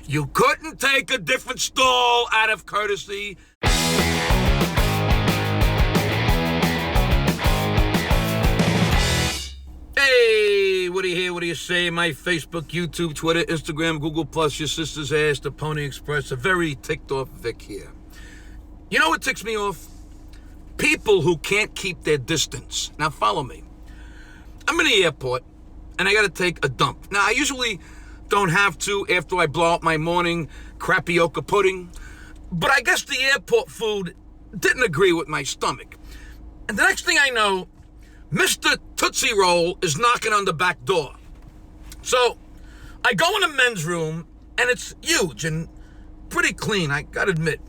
You couldn't take a different stall out of courtesy. Hey, what do you hear? What do you say? My Facebook, YouTube, Twitter, Instagram, Google+, your sister's ass, the Pony Express, a very ticked off Vic here. You know what ticks me off? People who can't keep their distance. Now follow me. I'm in the airport, and I gotta take a dump. Now, I usually don't have to after I blow out my morning crapioca pudding, but I guess the airport food didn't agree with my stomach. And the next thing I know, Mr. Tootsie Roll is knocking on the back door. So I go in the men's room, and it's huge and pretty clean, I gotta admit.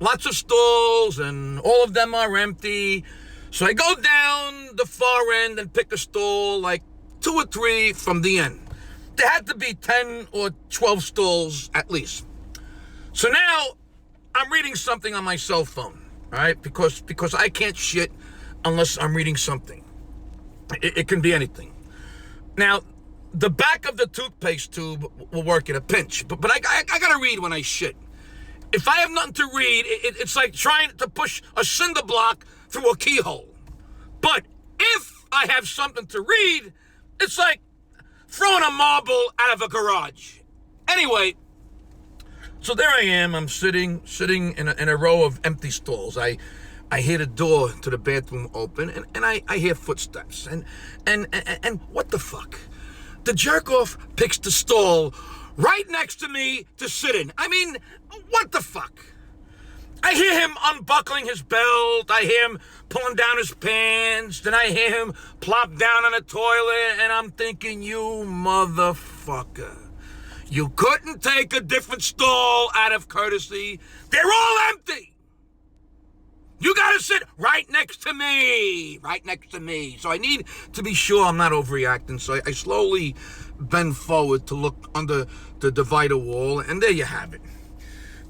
Lots of stalls, and all of them are empty. So I go down the far end and pick a stall, like 2 or 3 from the end. There had to be 10 or 12 stalls at least. So now I'm reading something on my cell phone, all right? Because I can't shit unless I'm reading something. It can be anything. Now, the back of the toothpaste tube will work in a pinch, but I gotta read when I shit. If I have nothing to read, it's like trying to push a cinder block through a keyhole. But if I have something to read, it's like throwing a marble out of a garage. Anyway, so there I am. I'm sitting in a row of empty stalls. I hear the door to the bathroom open, and I hear footsteps. And what the fuck? The jerk-off picks the stall right next to me to sit in. I mean, what the fuck? I hear him unbuckling his belt. I hear him pulling down his pants. Then I hear him plop down on the toilet, and I'm thinking, you motherfucker. You couldn't take a different stall out of courtesy. They're all empty. You gotta sit right next to me. Right next to me. So I need to be sure I'm not overreacting. So I slowly bend forward to look under the divider wall, and there you have it.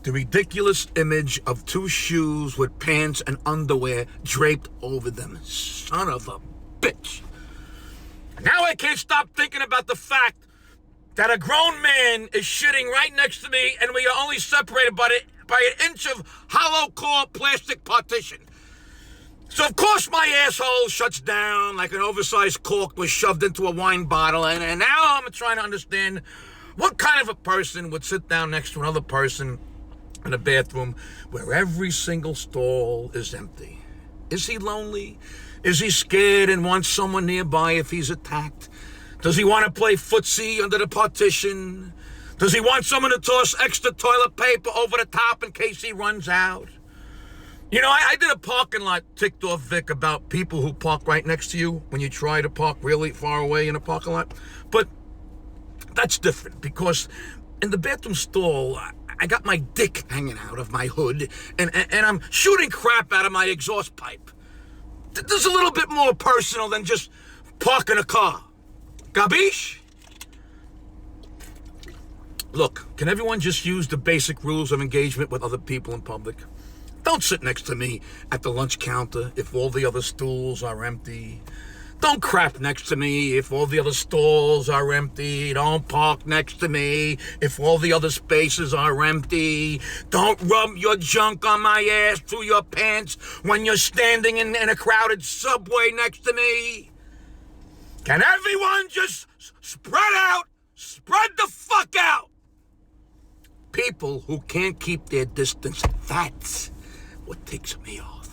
The ridiculous image of 2 shoes with pants and underwear draped over them. Son of a bitch. Now I can't stop thinking about the fact that a grown man is shitting right next to me, and we are only separated by an inch of hollow core plastic partition. So of course my asshole shuts down like an oversized cork was shoved into a wine bottle, and now I'm trying to understand what kind of a person would sit down next to another person in a bathroom where every single stall is empty. Is he lonely? Is he scared and wants someone nearby if he's attacked? Does he want to play footsie under the partition? Does he want someone to toss extra toilet paper over the top in case he runs out? You know, I did a parking lot ticked off Vic about people who park right next to you when you try to park really far away in a parking lot. But that's different because in the bathroom stall, I got my dick hanging out of my hood and I'm shooting crap out of my exhaust pipe. This is a little bit more personal than just parking a car. Gabish? Look, can everyone just use the basic rules of engagement with other people in public? Don't sit next to me at the lunch counter if all the other stools are empty. Don't crap next to me if all the other stalls are empty. Don't park next to me if all the other spaces are empty. Don't rub your junk on my ass through your pants when you're standing in a crowded subway next to me. Can everyone just spread out? Spread the fuck out! People who can't keep their distance, that's what ticks me off.